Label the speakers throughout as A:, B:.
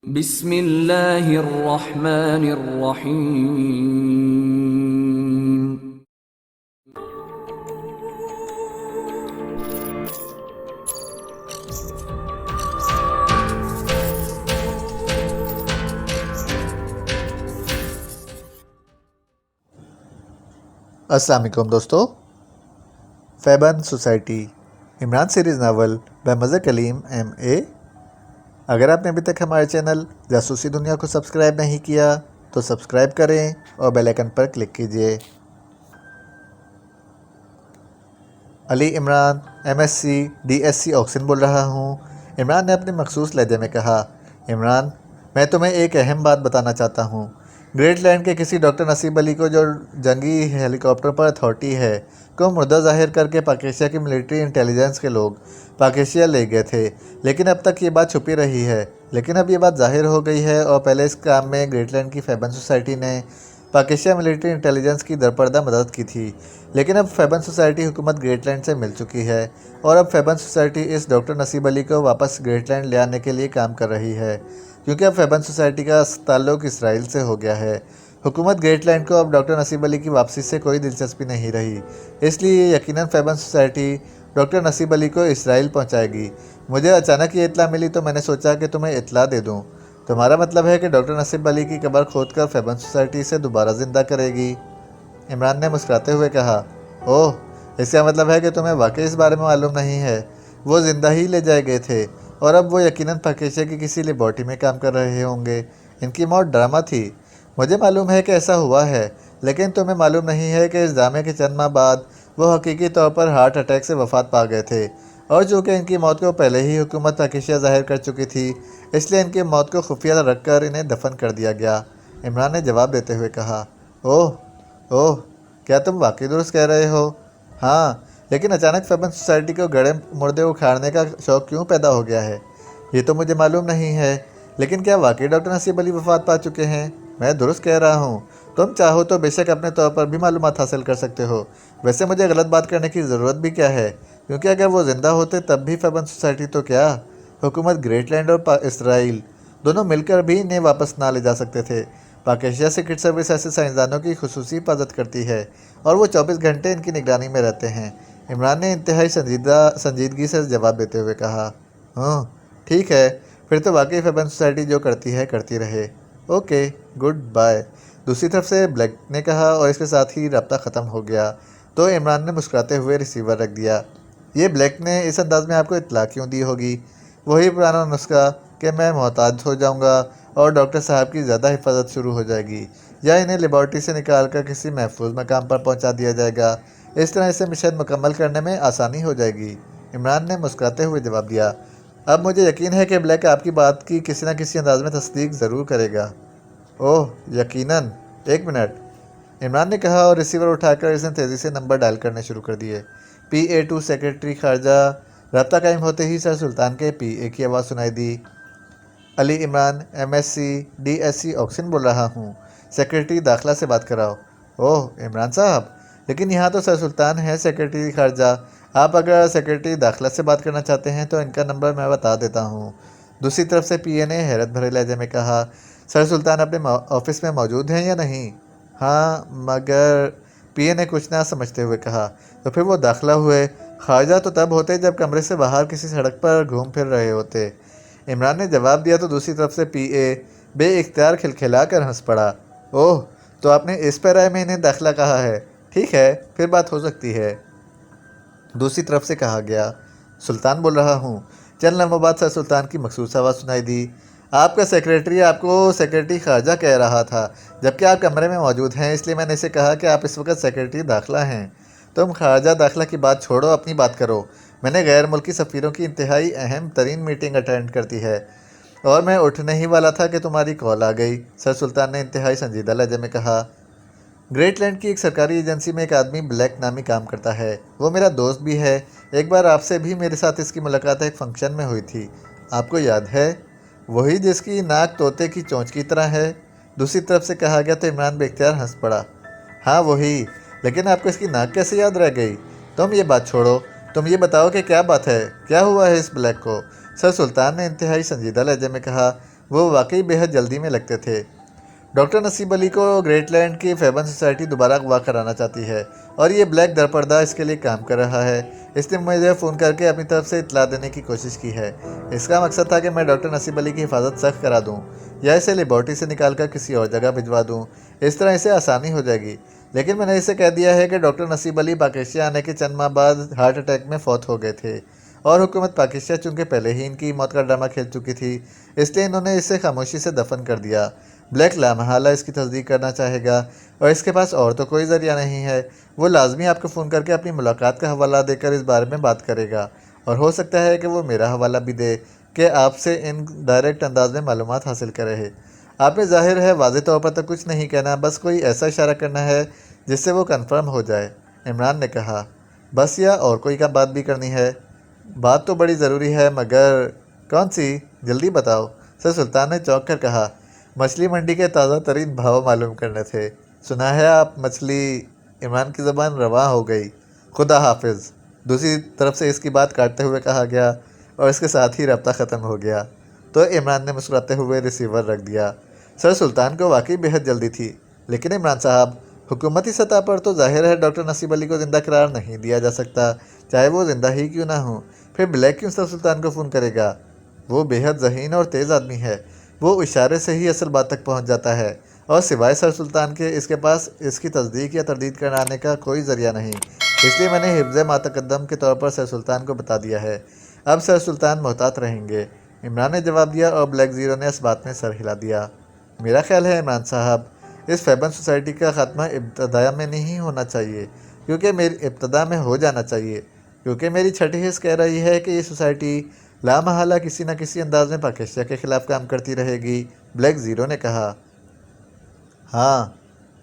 A: بسم اللہ الرحمن الرحیم۔
B: السلام علیکم دوستو، فیبن سوسائٹی عمران سیریز ناول بمزہ کلیم ایم اے۔ اگر آپ نے ابھی تک ہمارے چینل جاسوسی دنیا کو سبسکرائب نہیں کیا تو سبسکرائب کریں اور بیل آئیکن پر کلک کیجیے۔ علی عمران MSc DSc آکسن بول رہا ہوں۔ عمران نے اپنے مخصوص لہجے میں کہا۔ عمران، میں تمہیں ایک اہم بات بتانا چاہتا ہوں۔ گریٹ لینڈ کے کسی ڈاکٹر نصیب علی کو، جو جنگی ہیلی کاپٹر پر اتھارٹی ہے، کو مردہ ظاہر کر کے پاک ایشیا کی ملٹری انٹیلیجنس کے لوگ پاک ایشیا لے گئے تھے، لیکن اب تک یہ بات چھپی رہی ہے۔ لیکن اب یہ بات ظاہر ہو گئی ہے، اور پہلے اس کام میں گریٹ لینڈ کی فیبن سوسائٹی نے پاک ایشیا ملٹری انٹیلیجنس کی درپردہ مدد کی تھی، لیکن اب فیبن سوسائٹی حکومت گریٹ لینڈ سے مل چکی ہے، اور اب فیبن سوسائٹی اس ڈاکٹر نصیب علی کو واپس گریٹ لینڈ لے آنے کے لیے کام کر رہی ہے، کیونکہ اب فیبن سوسائٹی کا تعلق اسرائیل سے ہو گیا ہے۔ حکومت گریٹ لینڈ کو اب ڈاکٹر نصیب علی کی واپسی سے کوئی دلچسپی نہیں رہی، اس لیے یقیناً فیبن سوسائٹی ڈاکٹر نصیب علی کو اسرائیل پہنچائے گی۔ مجھے اچانک یہ اطلاع ملی تو میں نے سوچا کہ تمہیں اطلاع دے دوں۔ تمہارا مطلب ہے کہ ڈاکٹر نصیب علی کی قبر کھود کر فیبن سوسائٹی اسے دوبارہ زندہ کرے گی؟ عمران نے مسکراتے ہوئے کہا۔ اوہ، اس کا مطلب ہے کہ تمہیں واقعی اس بارے میں معلوم نہیں ہے۔ وہ زندہ ہی لے جائے گئے تھے، اور اب وہ یقیناً پاک ایشیا کی کسی لیبارٹری میں کام کر رہے ہوں گے۔ ان کی موت ڈرامہ تھی۔ مجھے معلوم ہے کہ ایسا ہوا ہے، لیکن تمہیں معلوم نہیں ہے کہ اس ڈرامے کے چند ماہ بعد وہ حقیقی طور پر ہارٹ اٹیک سے وفات پا گئے تھے، اور چونکہ ان کی موت کو پہلے ہی حکومت پاک ایشیا ظاہر کر چکی تھی، اس لیے ان کی موت کو خفیہ رکھ کر انہیں دفن کر دیا گیا۔ عمران نے جواب دیتے ہوئے کہا۔ اوہ، کیا تم واقعی درست کہہ رہے ہو؟ ہاں، لیکن اچانک فیبن سوسائٹی کو گڑے مردے اکھاڑنے کا شوق کیوں پیدا ہو گیا ہے، یہ تو مجھے معلوم نہیں ہے۔ لیکن کیا واقعی ڈاکٹر نصیب علی وفات پا چکے ہیں؟ میں درست کہہ رہا ہوں؟ تم چاہو تو بے شک اپنے طور پر بھی معلومات حاصل کر سکتے ہو۔ ویسے مجھے غلط بات کرنے کی ضرورت بھی کیا ہے، کیونکہ اگر وہ زندہ ہوتے تب بھی فیبن سوسائٹی تو کیا، حکومت گریٹ لینڈ اور اسرائیل دونوں مل کر بھی انہیں واپس نہ لے جا سکتے تھے۔ پاک ایشیا سیکرٹ سروس ایسے سائنسدانوں کی خصوصی حفاظت کرتی ہے، اور وہ 24 گھنٹے ان کی نگرانی میں رہتے ہیں۔ عمران نے انتہائی سنجیدگی سے جواب دیتے ہوئے کہا۔ ٹھیک ہے، پھر تو واقعی فیبن سوسائٹی جو کرتی ہے کرتی رہے۔ اوکے، گڈ بائے، دوسری طرف سے بلیک نے کہا، اور اس کے ساتھ ہی رابطہ ختم ہو گیا۔ تو عمران نے مسکراتے ہوئے ریسیور رکھ دیا۔ یہ بلیک نے اس انداز میں آپ کو اطلاع کیوں دی ہوگی؟ وہی پرانا نسخہ کہ میں محتاط ہو جاؤں گا اور ڈاکٹر صاحب کی زیادہ حفاظت شروع ہو جائے گی، یا انہیں لیبارٹری سے نکال کر کسی محفوظ مقام پر پہنچا دیا جائے گا۔ اس طرح اسے مشن مکمل کرنے میں آسانی ہو جائے گی۔ عمران نے مسکراتے ہوئے جواب دیا۔ اب مجھے یقین ہے کہ بلیک آپ کی بات کی کسی نہ کسی انداز میں تصدیق ضرور کرے گا۔ اوہ، یقیناً، ایک منٹ، عمران نے کہا، اور ریسیور اٹھا کر اس نے تیزی سے نمبر ڈائل کرنے شروع کر دیے۔ PA2 سیکرٹری خارجہ۔ رابطہ قائم ہوتے ہی سر سلطان کے PA کی آواز سنائی دی۔ علی عمران MSc DSc آکسن بول رہا ہوں، سیکرٹری داخلہ سے بات کراؤ۔ اوہ، عمران صاحب، لیکن یہاں تو سر سلطان ہے سیکرٹری خارجہ۔ آپ اگر سیکرٹری داخلہ سے بات کرنا چاہتے ہیں تو ان کا نمبر میں بتا دیتا ہوں۔ دوسری طرف سے PA نے حیرت بھرے لہجے میں کہا۔ سر سلطان اپنے آفس میں موجود ہیں یا نہیں؟ ہاں، مگر PA نے کچھ نہ سمجھتے ہوئے کہا۔ تو پھر وہ داخلہ ہوئے؟ خارجہ تو تب ہوتے جب کمرے سے باہر کسی سڑک پر گھوم پھر رہے ہوتے، عمران نے جواب دیا۔ تو دوسری طرف سے PA بے اختیار کھلکھلا کر ہنس پڑا۔ اوہ، تو آپ نے اس پیرائے میں انہیں داخلہ کہا ہے؟ ٹھیک ہے، پھر بات ہو سکتی ہے۔ دوسری طرف سے کہا گیا۔ سلطان بول رہا ہوں۔ چند لمحوں بعد سر سلطان کی مخصوص آواز سنائی دی۔ آپ کا سیکرٹری آپ کو سیکرٹری خارجہ کہہ رہا تھا، جبکہ آپ کمرے میں موجود ہیں، اس لیے میں نے اسے کہا کہ آپ اس وقت سیکرٹری داخلہ ہیں۔ تم خارجہ داخلہ کی بات چھوڑو، اپنی بات کرو۔ میں نے غیر ملکی سفیروں کی انتہائی اہم ترین میٹنگ اٹینڈ کرتی ہے، اور میں اٹھنے ہی والا تھا کہ تمہاری کال آ گئی، سر سلطان نے انتہائی سنجیدہ لہجے میں کہا۔ گریٹ لینڈ کی ایک سرکاری ایجنسی میں ایک آدمی بلیک نامی کام کرتا ہے، وہ میرا دوست بھی ہے۔ ایک بار آپ سے بھی میرے ساتھ اس کی ملاقات ایک فنکشن میں ہوئی تھی، آپ کو یاد ہے؟ وہی جس کی ناک طوطے کی چونچ کی طرح ہے، دوسری طرف سے کہا گیا۔ تو عمران بے اختیار ہنس پڑا۔ ہاں وہی، لیکن آپ کو اس کی ناک کیسے یاد رہ گئی؟ تم یہ بات چھوڑو، تم یہ بتاؤ کہ کیا بات ہے، کیا ہوا ہے اس بلیک کو؟ سر سلطان نے انتہائی سنجیدہ لہجے میں کہا۔ وہ واقعی بیحد جلدی میں لگتے تھے۔ ڈاکٹر نصیب علی کو گریٹ لینڈ کی فیبن سوسائٹی دوبارہ اغوا کرانا چاہتی ہے اور یہ بلیک درپردہ اس کے لیے کام کر رہا ہے۔ اس نے مجھے فون کر کے اپنی طرف سے اطلاع دینے کی کوشش کی ہے۔ اس کا مقصد تھا کہ میں ڈاکٹر نصیب علی کی حفاظت سخت کرا دوں یا اسے لیبارٹری سے نکال کر کسی اور جگہ بھجوا دوں۔ اس طرح اسے آسانی ہو جائے گی۔ لیکن میں نے اسے کہہ دیا ہے کہ ڈاکٹر نصیب علی پاکستان آنے کے چند ماہ بعد ہارٹ اٹیک میں فوت ہو گئے تھے اور حکومت پاکستان چونکہ پہلے ہی ان کی موت کا ڈرامہ کھیل چکی تھی، اس لیے انہوں نے اسے خاموشی سے دفن کر دیا۔ بلیک لامحالہ اس کی تصدیق کرنا چاہے گا اور اس کے پاس اور تو کوئی ذریعہ نہیں ہے۔ وہ لازمی آپ کو فون کر کے اپنی ملاقات کا حوالہ دے کر اس بارے میں بات کرے گا اور ہو سکتا ہے کہ وہ میرا حوالہ بھی دے کہ آپ سے ان ڈائریکٹ انداز میں معلومات حاصل کرے۔ آپ نے ظاہر ہے واضح طور پر تو کچھ نہیں کہنا، بس کوئی ایسا اشارہ کرنا ہے جس سے وہ کنفرم ہو جائے۔ عمران نے کہا، بس یا اور کوئی کا بات بھی کرنی ہے؟ بات تو بڑی ضروری ہے مگر کون سی؟ جلدی بتاؤ۔ سر سلطان نے چونک کر کہا، مچھلی منڈی کے تازہ ترین بھاؤ معلوم کرنے تھے۔ سنا ہے آپ مچھلی؟ عمران کی زبان رواں ہو گئی۔ خدا حافظ، دوسری طرف سے اس کی بات کاٹتے ہوئے کہا گیا اور اس کے ساتھ ہی رابطہ ختم ہو گیا۔ تو عمران نے مسکراتے ہوئے ریسیور رکھ دیا۔ سر سلطان کو واقعی بہت جلدی تھی، لیکن عمران صاحب، حکومتی سطح پر تو ظاہر ہے ڈاکٹر نصیب علی کو زندہ قرار نہیں دیا جا سکتا، چاہے وہ زندہ ہی کیوں نہ ہوں۔ پھر بلیک کیوں سر سلطان کو فون کرے گا؟ وہ بہت ذہین اور تیز آدمی ہے، وہ اشارے سے ہی اصل بات تک پہنچ جاتا ہے اور سوائے سر سلطان کے اس کے پاس اس کی تصدیق یا تردید کرانے کا کوئی ذریعہ نہیں۔ اس لیے میں نے حفظ ما تقدم کے طور پر سر سلطان کو بتا دیا ہے۔ اب سر سلطان محتاط رہیں گے، عمران نے جواب دیا اور بلیک زیرو نے اس بات میں سر ہلا دیا۔ میرا خیال ہے عمران صاحب، اس فیبن سوسائٹی کا خاتمہ ابتدا میں نہیں ہونا چاہیے، ابتدا میں ہو جانا چاہیے، کیونکہ میری چھٹی حص کہہ رہی ہے کہ یہ سوسائٹی لامحالہ کسی نہ کسی انداز میں پاکستان کے خلاف کام کرتی رہے گی۔ بلیک زیرو نے کہا، ہاں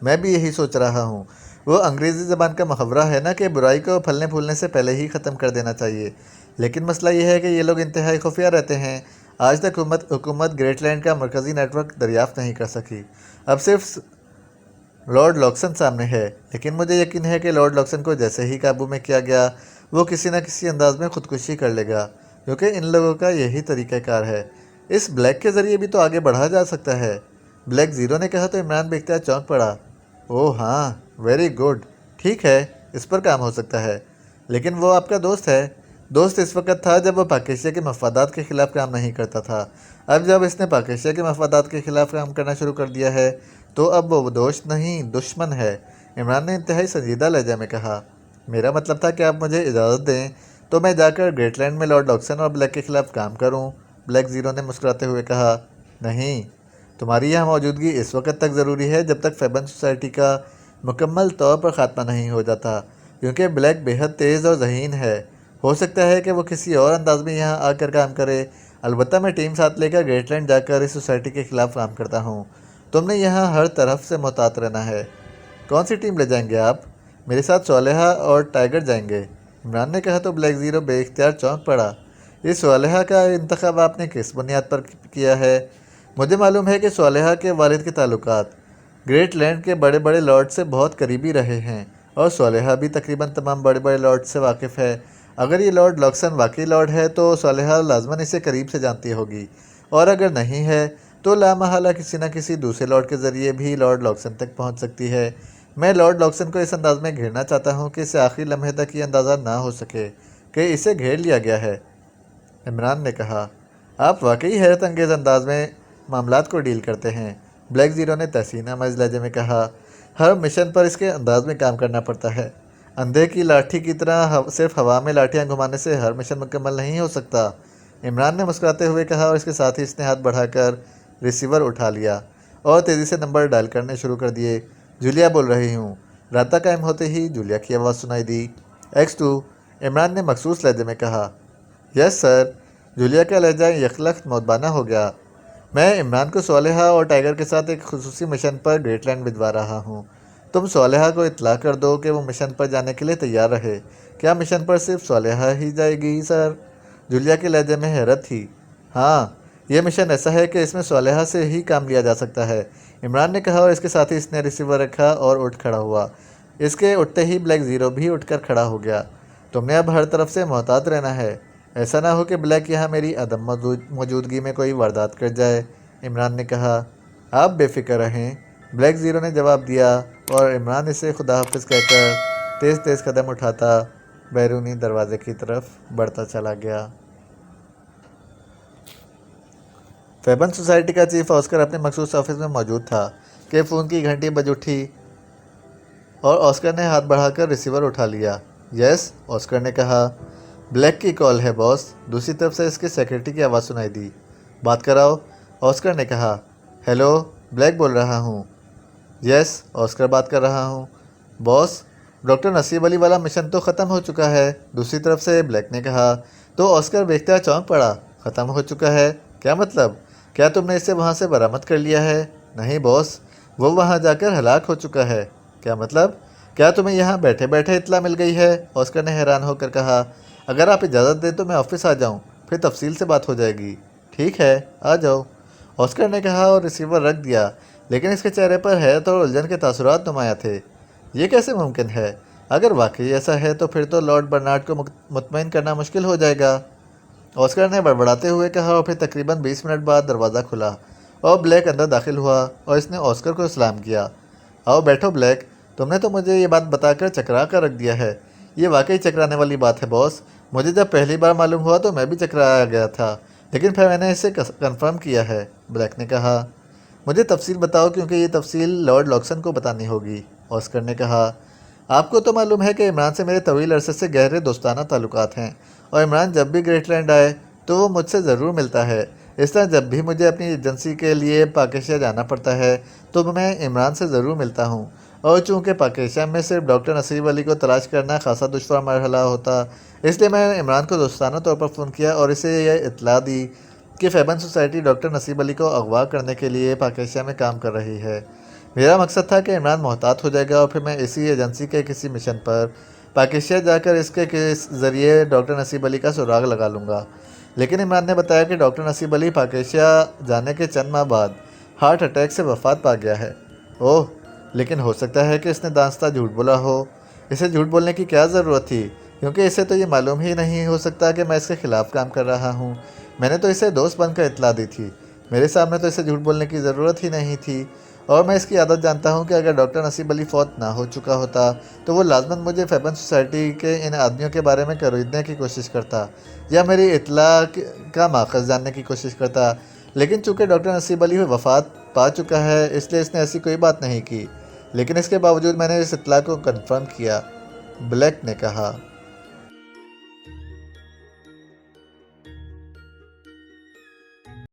B: میں بھی یہی سوچ رہا ہوں۔ وہ انگریزی زبان کا محاورہ ہے نا کہ برائی کو پھلنے پھولنے سے پہلے ہی ختم کر دینا چاہیے، لیکن مسئلہ یہ ہے کہ یہ لوگ انتہائی خفیہ رہتے ہیں۔ آج تک حکومت گریٹ لینڈ کا مرکزی نیٹ ورک دریافت نہیں کر سکی۔ اب صرف لارڈ لاکسن سامنے ہے، لیکن مجھے یقین ہے کہ لارڈ لاکسن کو جیسے ہی قابو میں کیا گیا وہ کسی نہ کسی انداز میں خودکشی کر لے گا، کیونکہ ان لوگوں کا یہی طریقہ کار ہے۔ اس بلیک کے ذریعے بھی تو آگے بڑھا جا سکتا ہے۔ بلیک زیرو نے کہا تو عمران بے اختیار چونک پڑا۔ اوہ ہاں، ویری گڈ، ٹھیک ہے، اس پر کام ہو سکتا ہے، لیکن وہ آپ کا دوست ہے۔ دوست اس وقت تھا جب وہ پاکستان کے مفادات کے خلاف کام نہیں کرتا تھا۔ اب جب اس نے پاکستان کے مفادات کے خلاف کام کرنا شروع کر دیا ہے تو اب وہ دوست نہیں دشمن ہے۔ عمران نے انتہائی سنجیدہ لہجے میں کہا، میرا مطلب تھا کہ آپ مجھے اجازت دیں تو میں جا کر گریٹ لینڈ میں لارڈ لاکسن اور بلیک کے خلاف کام کروں۔ بلیک زیرو نے مسکراتے ہوئے کہا، نہیں، تمہاری یہاں موجودگی اس وقت تک ضروری ہے جب تک فیبن سوسائٹی کا مکمل طور پر خاتمہ نہیں ہو جاتا، کیونکہ بلیک بہت تیز اور ذہین ہے۔ ہو سکتا ہے کہ وہ کسی اور انداز میں یہاں آ کر کام کرے۔ البتہ میں ٹیم ساتھ لے کر گریٹ لینڈ جا کر اس سوسائٹی کے خلاف کام کرتا ہوں۔ تم نے یہاں ہر طرف سے محتاط رہنا ہے۔ کون سی ٹیم لے جائیں گے آپ؟ میرے ساتھ صالحہ اور ٹائیگر جائیں گے، عمران نے کہا تو بلیک زیرو بے اختیار چونک پڑا۔ اس صالحہ کا انتخاب آپ نے کس بنیاد پر کیا ہے؟ مجھے معلوم ہے کہ صالحہ کے والد کے تعلقات گریٹ لینڈ کے بڑے بڑے لارڈ سے بہت قریبی رہے ہیں اور صالحہ بھی تقریباً تمام بڑے بڑے لارڈ سے واقف ہے۔ اگر یہ لارڈ لاکسن واقعی لارڈ ہے تو صالحہ لازماً اسے قریب سے جانتی ہوگی، اور اگر نہیں ہے تو لامحالہ کسی نہ کسی دوسرے لارڈ کے ذریعے بھی لارڈ لاکسن تک پہنچ سکتی ہے۔ میں لارڈ لاکسن کو اس انداز میں گھیرنا چاہتا ہوں کہ اسے آخری لمحے تک یہ اندازہ نہ ہو سکے کہ اسے گھیر لیا گیا ہے۔ عمران نے کہا، آپ واقعی حیرت انگیز انداز میں معاملات کو ڈیل کرتے ہیں۔ بلیک زیرو نے تحسین آمیز لہجے میں کہا، ہر مشن پر اس کے انداز میں کام کرنا پڑتا ہے۔ اندھے کی لاٹھی کی طرح صرف ہوا میں لاٹھیاں گھمانے سے ہر مشن مکمل نہیں ہو سکتا۔ عمران نے مسکراتے ہوئے کہا اور اس کے ساتھ ہی اس نے ہاتھ بڑھا کر ریسیور اٹھا لیا اور تیزی سے نمبر ڈائل کرنے شروع کر دیے۔ جولیا بول رہی ہوں۔ رابطہ قائم ہوتے ہی جولیا کی آواز سنائی دی۔ X2، عمران نے مخصوص لہجے میں کہا۔ یس سر۔ جولیا کا لہجہ یکلخت مودبانہ ہو گیا۔ میں عمران کو صالحہ اور ٹائیگر کے ساتھ ایک خصوصی مشن پر گریٹ لینڈ بھجوا رہا ہوں۔ تم صالحہ کو اطلاع کر دو کہ وہ مشن پر جانے کے لیے تیار رہے۔ کیا مشن پر صرف صالحہ ہی جائے گی سر؟ جولیا کے لہجے میں حیرت تھی۔ ہاں، یہ مشن ایسا ہے کہ اس میں صالحہ سے ہی کام لیا جا سکتا ہے، عمران نے کہا اور اس کے ساتھ ہی اس نے ریسیور رکھا اور اٹھ کھڑا ہوا۔ اس کے اٹھتے ہی بلیک زیرو بھی اٹھ کر کھڑا ہو گیا۔ تم نے اب ہر طرف سے محتاط رہنا ہے، ایسا نہ ہو کہ بلیک یہاں میری عدم موجودگی میں کوئی واردات کر جائے۔ عمران نے کہا۔ آپ بے فکر رہیں، بلیک زیرو نے جواب دیا، اور عمران اسے خدا حافظ کہہ کر تیز تیز قدم اٹھاتا بیرونی دروازے کی طرف بڑھتا چلا گیا۔ فیبن سوسائٹی کا چیف آسکر اپنے مخصوص آفس میں موجود تھا کہ فون کی گھنٹی بج اٹھی اور آسکر نے ہاتھ بڑھا کر ریسیور اٹھا لیا۔ یس، آسکر نے کہا۔ بلیک کی کال ہے باس، دوسری طرف سے اس کے سیکرٹری کی آواز سنائی دی۔ بات کراؤ، آسکر نے کہا۔ ہیلو، بلیک بول رہا ہوں۔ یس، آسکر بات کر رہا ہوں۔ باس، ڈاکٹر نصیب علی والا مشن تو ختم ہو چکا ہے، دوسری طرف سے بلیک نے کہا۔ تو آسکر دیکھتا چونک پڑا۔ ختم ہو چکا ہے؟ کیا مطلب؟ کیا تم نے اسے وہاں سے برآمد کر لیا ہے؟ نہیں باس، وہ وہاں جا کر ہلاک ہو چکا ہے۔ کیا مطلب؟ کیا تمہیں یہاں بیٹھے بیٹھے اطلاع مل گئی ہے؟ آسکر نے حیران ہو کر کہا۔ اگر آپ اجازت دیں تو میں آفس آ جاؤں، پھر تفصیل سے بات ہو جائے گی۔ ٹھیک ہے، آ جاؤ، آسکر نے کہا اور ریسیور رکھ دیا، لیکن اس کے چہرے پر حیرت اور الجھن کے تاثرات نمایاں تھے۔ یہ کیسے ممکن ہے؟ اگر واقعی ایسا ہے تو پھر تو لارڈ برنارڈ کو مطمئن کرنا مشکل ہو جائے گا، آسکر نے بڑبڑاتے ہوئے کہا، اور پھر تقریباً 20 منٹ بعد دروازہ کھلا اور بلیک اندر داخل ہوا اور اس نے آسکر کو سلام کیا۔ آؤ بیٹھو بلیک، تم نے تو مجھے یہ بات بتا کر چکرا کر رکھ دیا ہے۔ یہ واقعی چکرانے والی بات ہے باس، مجھے جب پہلی بار معلوم ہوا تو میں بھی چکرایا گیا تھا، لیکن پھر میں نے اسے کنفرم کیا ہے، بلیک نے کہا۔ مجھے تفصیل بتاؤ کیونکہ یہ تفصیل لارڈ لاکسن کو بتانی ہوگی، آسکر نے کہا۔ آپ کو تو معلوم ہے کہ عمران سے میرے طویل عرصے سے گہرے دوستانہ تعلقات ہیں، اور عمران جب بھی گریٹ لینڈ آئے تو وہ مجھ سے ضرور ملتا ہے۔ اس طرح جب بھی مجھے اپنی ایجنسی کے لیے پاکیشیا جانا پڑتا ہے تو میں عمران سے ضرور ملتا ہوں، اور چونکہ پاکیشیا میں صرف ڈاکٹر نصیب علی کو تلاش کرنا خاصا دشوار مرحلہ ہوتا، اس لیے میں نے عمران کو دوستانہ طور پر فون کیا اور اسے یہ اطلاع دی کہ فیبن سوسائٹی ڈاکٹر نصیب علی کو اغوا کرنے کے لیے پاکیشیا میں کام کر رہی ہے۔ میرا مقصد تھا کہ عمران محتاط ہو جائے گا اور پھر میں اسی ایجنسی کے کسی مشن پر پاکیشیا جا کر اس کے ذریعے ڈاکٹر نصیب علی کا سراغ لگا لوں گا۔ لیکن عمران نے بتایا کہ ڈاکٹر نصیب علی پاکیشیا جانے کے چند ماہ بعد ہارٹ اٹیک سے وفات پا گیا ہے۔ اوہ، لیکن ہو سکتا ہے کہ اس نے دانستہ جھوٹ بولا ہو۔ اسے جھوٹ بولنے کی کیا ضرورت تھی، کیونکہ اسے تو یہ معلوم ہی نہیں ہو سکتا کہ میں اس کے خلاف کام کر رہا ہوں۔ میں نے تو اسے دوست بن کر اطلاع دی تھی، میرے سامنے تو اسے جھوٹ بولنے کی ضرورت ہی نہیں تھی، اور میں اس کی عادت جانتا ہوں کہ اگر ڈاکٹر نصیب علی فوت نہ ہو چکا ہوتا تو وہ لازماً مجھے فیبن سوسائٹی کے ان آدمیوں کے بارے میں خریدنے کی کوشش کرتا یا میری اطلاع کا ماخذ جاننے کی کوشش کرتا، لیکن چونکہ ڈاکٹر نصیب علی وفات پا چکا ہے اس لیے اس نے ایسی کوئی بات نہیں کی۔ لیکن اس کے باوجود میں نے اس اطلاع کو کنفرم کیا، بلیک نے کہا۔